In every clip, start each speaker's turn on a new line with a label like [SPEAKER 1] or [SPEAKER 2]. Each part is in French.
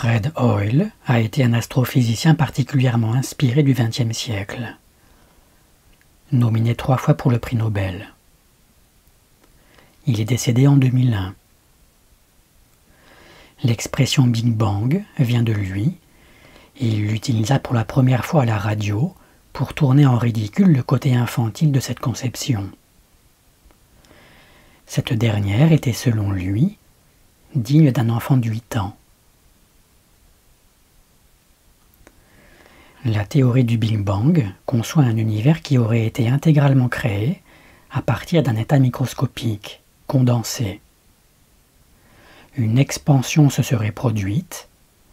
[SPEAKER 1] Fred Hoyle a été un astrophysicien particulièrement inspiré du XXe siècle. Nominé 3 fois pour le prix Nobel. Il est décédé en 2001. L'expression Big Bang vient de lui, et il l'utilisa pour la première fois à la radio pour tourner en ridicule le côté infantile de cette conception. Cette dernière était, selon lui, digne d'un enfant de 8 ans. La théorie du Big Bang conçoit un univers qui aurait été intégralement créé à partir d'un état microscopique, condensé. Une expansion se serait produite,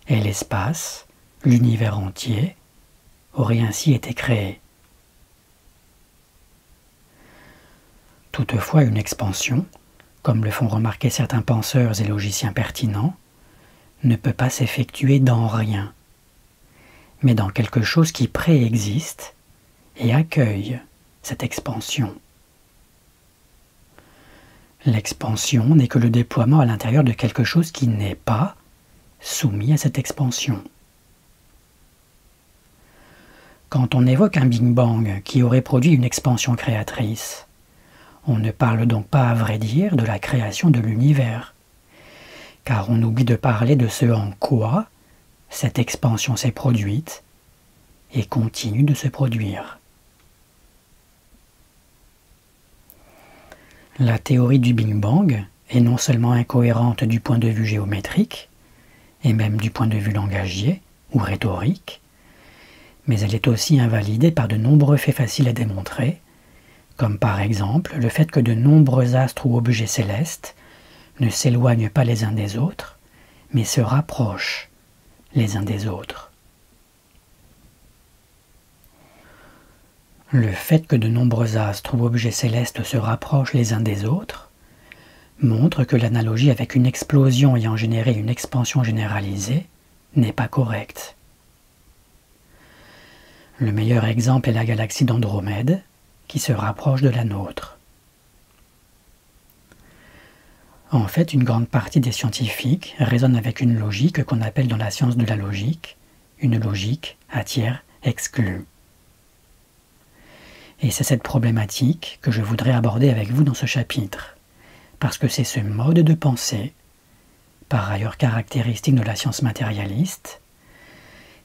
[SPEAKER 1] et l'espace, l'univers entier, aurait ainsi été créé. Toutefois, une expansion, comme le font remarquer certains penseurs et logiciens pertinents, ne peut pas s'effectuer dans rien, mais dans quelque chose qui préexiste et accueille cette expansion. L'expansion n'est que le déploiement à l'intérieur de quelque chose qui n'est pas soumis à cette expansion. Quand on évoque un Big Bang qui aurait produit une expansion créatrice, on ne parle donc pas à vrai dire de la création de l'univers, car on oublie de parler de ce en quoi cette expansion s'est produite et continue de se produire. La théorie du Big Bang est non seulement incohérente du point de vue géométrique, et même du point de vue langagier ou rhétorique, mais elle est aussi invalidée par de nombreux faits faciles à démontrer, comme par exemple le fait que de nombreux astres ou objets célestes ne s'éloignent pas les uns des autres, mais se rapprochent les uns des autres. Le fait que de nombreux astres ou objets célestes se rapprochent les uns des autres montre que l'analogie avec une explosion ayant généré une expansion généralisée n'est pas correcte. Le meilleur exemple est la galaxie d'Andromède, qui se rapproche de la nôtre. En fait, une grande partie des scientifiques raisonnent avec une logique qu'on appelle dans la science de la logique, une logique à tiers exclus. Et c'est cette problématique que je voudrais aborder avec vous dans ce chapitre, parce que c'est ce mode de pensée, par ailleurs caractéristique de la science matérialiste,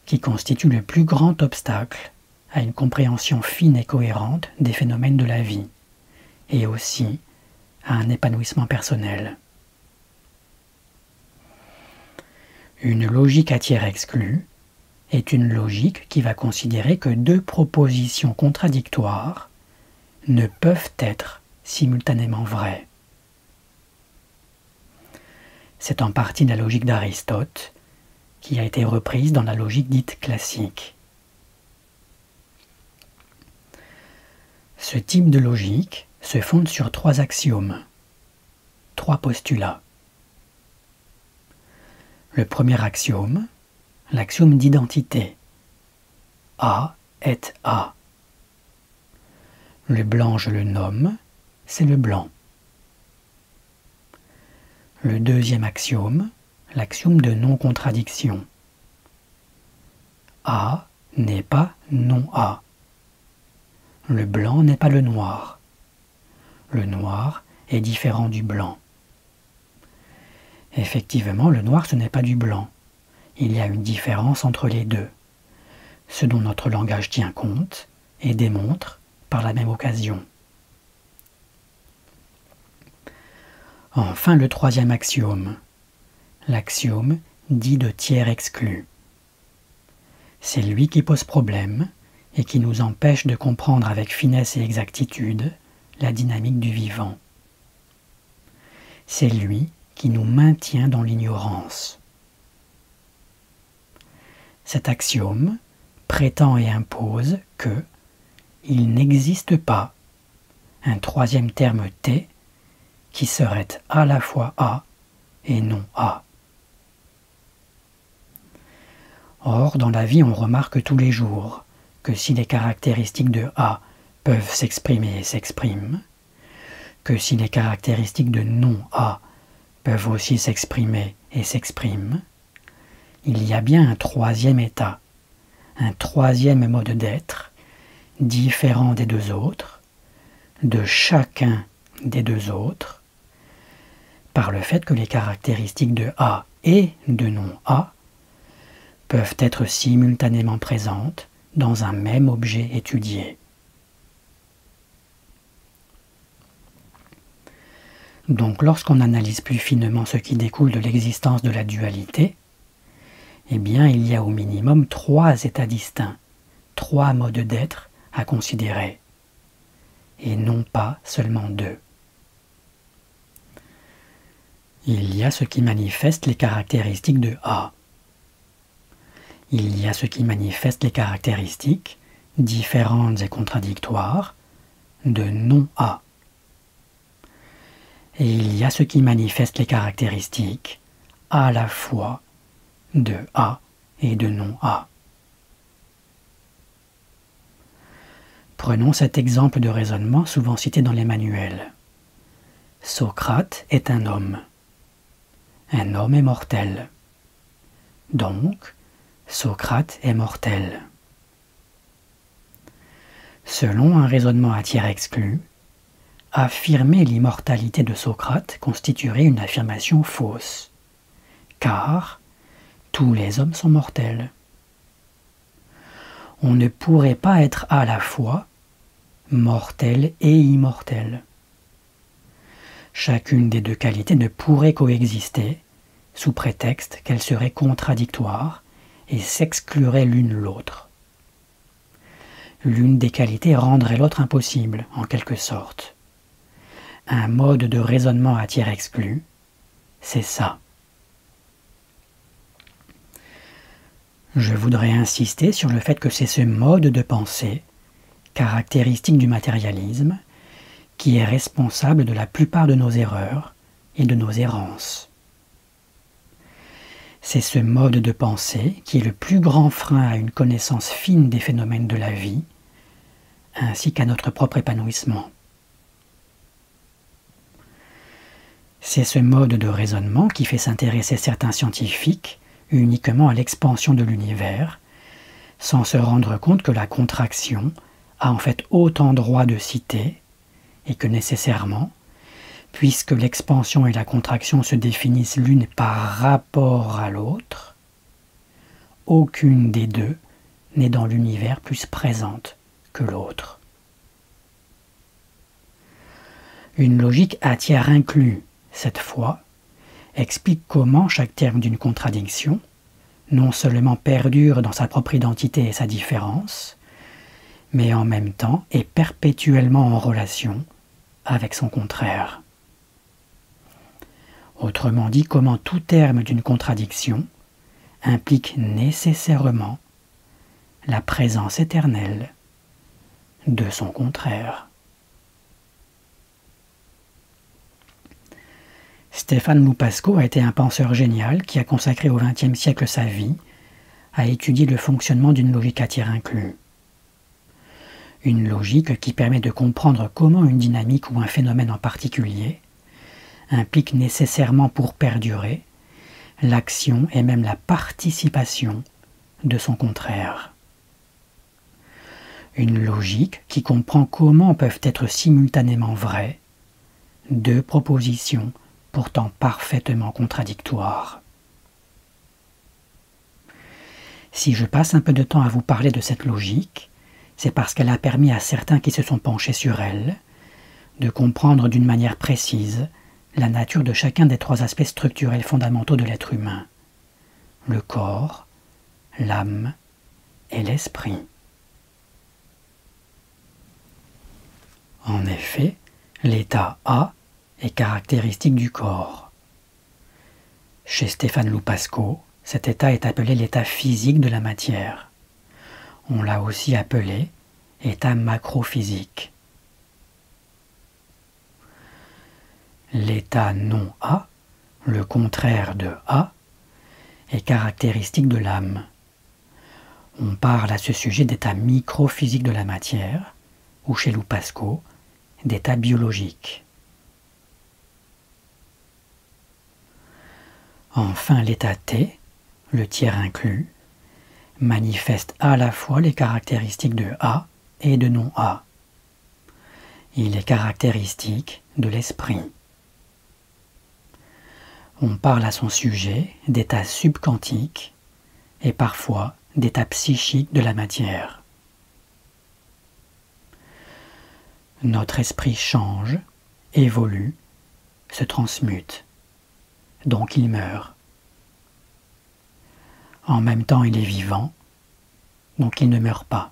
[SPEAKER 1] qui constitue le plus grand obstacle à une compréhension fine et cohérente des phénomènes de la vie, et aussi à un épanouissement personnel. Une logique à tiers exclus est une logique qui va considérer que deux propositions contradictoires ne peuvent être simultanément vraies. C'est en partie la logique d'Aristote qui a été reprise dans la logique dite classique. Ce type de logique se fonde sur 3 axiomes, 3 postulats. Le premier axiome, l'axiome d'identité. A est A. Le blanc, je le nomme, c'est le blanc. Le deuxième axiome, l'axiome de non-contradiction. A n'est pas non A. Le blanc n'est pas le noir. Le noir est différent du blanc. Effectivement, le noir ce n'est pas du blanc. Il y a une différence entre les deux, ce dont notre langage tient compte et démontre par la même occasion. Enfin, le troisième axiome, l'axiome dit de tiers exclu. C'est lui qui pose problème et qui nous empêche de comprendre avec finesse et exactitude la dynamique du vivant. C'est lui qui nous maintient dans l'ignorance. Cet axiome prétend et impose que il n'existe pas un troisième terme T qui serait à la fois A et non A. Or, dans la vie, on remarque tous les jours que si les caractéristiques de A peuvent s'exprimer et s'expriment, que si les caractéristiques de non A peuvent aussi s'exprimer et s'expriment, il y a bien un troisième état, un troisième mode d'être, différent des deux autres, de chacun des deux autres, par le fait que les caractéristiques de A et de non-A peuvent être simultanément présentes dans un même objet étudié. Donc lorsqu'on analyse plus finement ce qui découle de l'existence de la dualité, eh bien il y a au minimum 3 états distincts, 3 modes d'être à considérer, et non pas seulement 2. Il y a ce qui manifeste les caractéristiques de A. Il y a ce qui manifeste les caractéristiques, différentes et contradictoires, de non-A. Et il y a ce qui manifeste les caractéristiques, à la fois, de A et de non-A. Prenons cet exemple de raisonnement souvent cité dans les manuels. Socrate est un homme. Un homme est mortel. Donc, Socrate est mortel. Selon un raisonnement à tiers exclu, affirmer l'immortalité de Socrate constituerait une affirmation fausse, car tous les hommes sont mortels. On ne pourrait pas être à la fois mortel et immortel. Chacune des deux qualités ne pourrait coexister sous prétexte qu'elles seraient contradictoires et s'excluraient l'une l'autre. L'une des qualités rendrait l'autre impossible, en quelque sorte. Un mode de raisonnement à tiers exclu, c'est ça. Je voudrais insister sur le fait que c'est ce mode de pensée, caractéristique du matérialisme, qui est responsable de la plupart de nos erreurs et de nos errances. C'est ce mode de pensée qui est le plus grand frein à une connaissance fine des phénomènes de la vie, ainsi qu'à notre propre épanouissement. C'est ce mode de raisonnement qui fait s'intéresser certains scientifiques uniquement à l'expansion de l'univers, sans se rendre compte que la contraction a en fait autant droit de citer, et que nécessairement, puisque l'expansion et la contraction se définissent l'une par rapport à l'autre, aucune des deux n'est dans l'univers plus présente que l'autre. Une logique à tiers inclus, cette fois, explique comment chaque terme d'une contradiction non seulement perdure dans sa propre identité et sa différence, mais en même temps est perpétuellement en relation avec son contraire. Autrement dit, comment tout terme d'une contradiction implique nécessairement la présence éternelle de son contraire. Stéphane Loupasco a été un penseur génial qui a consacré au XXe siècle sa vie à étudier le fonctionnement d'une logique à tiers inclus. Une logique qui permet de comprendre comment une dynamique ou un phénomène en particulier implique nécessairement pour perdurer l'action et même la participation de son contraire. Une logique qui comprend comment peuvent être simultanément vraies deux propositions pourtant parfaitement contradictoires. Si je passe un peu de temps à vous parler de cette logique, c'est parce qu'elle a permis à certains qui se sont penchés sur elle de comprendre d'une manière précise la nature de chacun des 3 aspects structurels fondamentaux de l'être humain: le corps, l'âme et l'esprit. En effet, l'état A est caractéristique du corps. Chez Stéphane Loupasco, cet état est appelé l'état physique de la matière. On l'a aussi appelé état macrophysique. L'état non A, le contraire de A, est caractéristique de l'âme. On parle à ce sujet d'état microphysique de la matière, ou chez Loupasco, d'état biologique. Enfin, l'état T, le tiers inclus, manifeste à la fois les caractéristiques de A et de non-A. Il est caractéristique de l'esprit. On parle à son sujet d'état subquantique et parfois d'état psychique de la matière. Notre esprit change, évolue, se transmute, donc il meurt. En même temps, il est vivant, donc il ne meurt pas.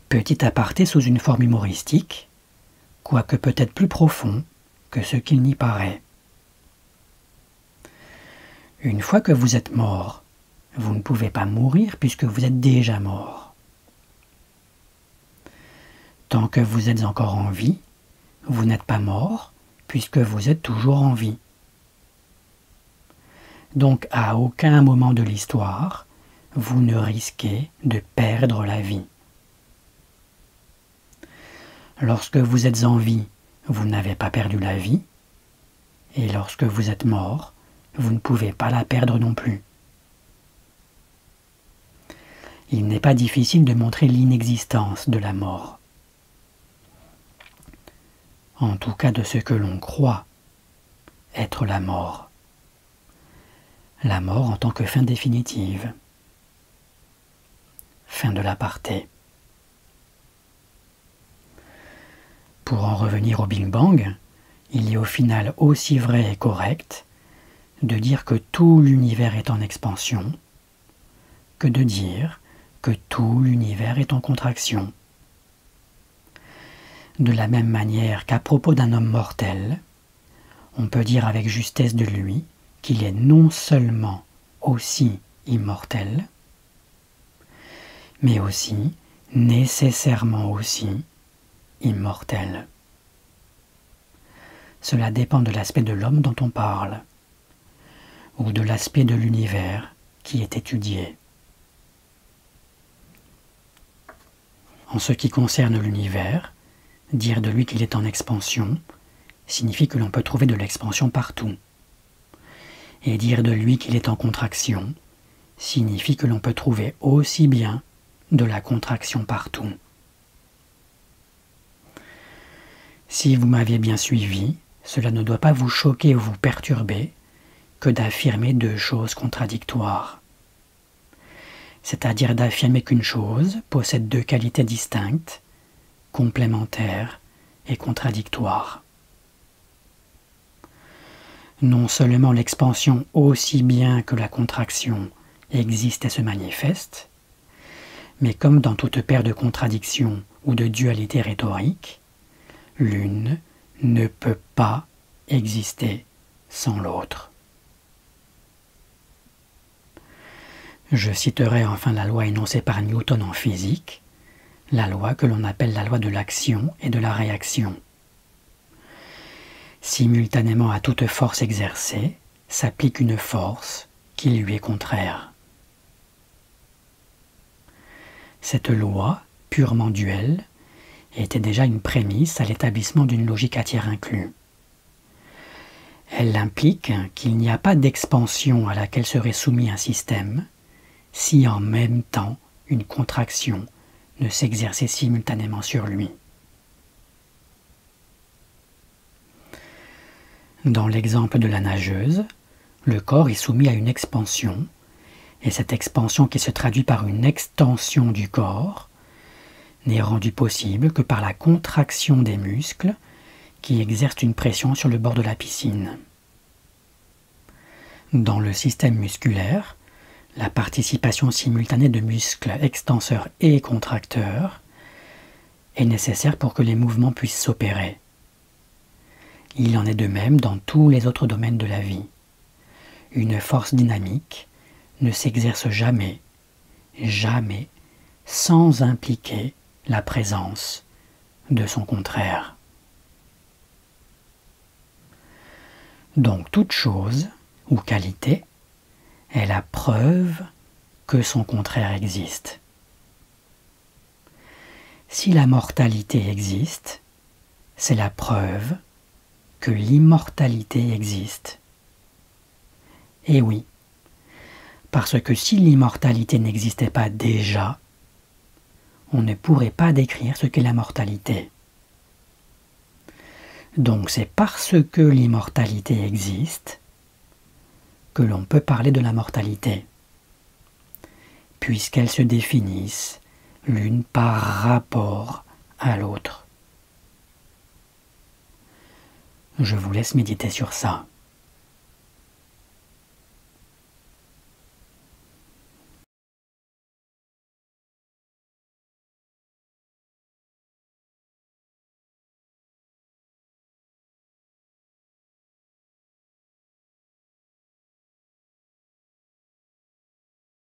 [SPEAKER 1] Petit aparté sous une forme humoristique, quoique peut-être plus profond que ce qu'il n'y paraît. Une fois que vous êtes mort, vous ne pouvez pas mourir puisque vous êtes déjà mort. Tant que vous êtes encore en vie, vous n'êtes pas mort puisque vous êtes toujours en vie. Donc à aucun moment de l'histoire, vous ne risquez de perdre la vie. Lorsque vous êtes en vie, vous n'avez pas perdu la vie, et lorsque vous êtes mort, vous ne pouvez pas la perdre non plus. Il n'est pas difficile de montrer l'inexistence de la mort. En tout cas de ce que l'on croit être la mort. La mort en tant que fin définitive. Fin de l'aparté. Pour en revenir au Big Bang, il est au final aussi vrai et correct de dire que tout l'univers est en expansion que de dire que tout l'univers est en contraction. De la même manière qu'à propos d'un homme mortel, on peut dire avec justesse de lui qu'il est non seulement aussi immortel, mais aussi, nécessairement aussi, immortel. Cela dépend de l'aspect de l'homme dont on parle, ou de l'aspect de l'univers qui est étudié. En ce qui concerne l'univers, dire de lui qu'il est en expansion signifie que l'on peut trouver de l'expansion partout. Et dire de lui qu'il est en contraction signifie que l'on peut trouver aussi bien de la contraction partout. Si vous m'aviez bien suivi, cela ne doit pas vous choquer ou vous perturber que d'affirmer deux choses contradictoires. C'est-à-dire d'affirmer qu'une chose possède deux qualités distinctes, complémentaires et contradictoires. Non seulement l'expansion aussi bien que la contraction existe et se manifeste, mais comme dans toute paire de contradictions ou de dualités rhétoriques, l'une ne peut pas exister sans l'autre. Je citerai enfin la loi énoncée par Newton en physique, la loi que l'on appelle la loi de l'action et de la réaction. Simultanément à toute force exercée, s'applique une force qui lui est contraire. Cette loi, purement duelle, était déjà une prémisse à l'établissement d'une logique à tiers inclus. Elle implique qu'il n'y a pas d'expansion à laquelle serait soumis un système si en même temps une contraction ne s'exerçait simultanément sur lui. Dans l'exemple de la nageuse, le corps est soumis à une expansion, et cette expansion qui se traduit par une extension du corps n'est rendue possible que par la contraction des muscles qui exercent une pression sur le bord de la piscine. Dans le système musculaire, la participation simultanée de muscles extenseurs et contracteurs est nécessaire pour que les mouvements puissent s'opérer. Il en est de même dans tous les autres domaines de la vie. Une force dynamique ne s'exerce jamais, jamais, sans impliquer la présence de son contraire. Donc toute chose ou qualité est la preuve que son contraire existe. Si la mortalité existe, c'est la preuve que l'immortalité existe. Eh oui, parce que si l'immortalité n'existait pas déjà, on ne pourrait pas décrire ce qu'est la mortalité. Donc c'est parce que l'immortalité existe que l'on peut parler de la mortalité, puisqu'elles se définissent l'une par rapport à l'autre. Je vous laisse méditer sur ça.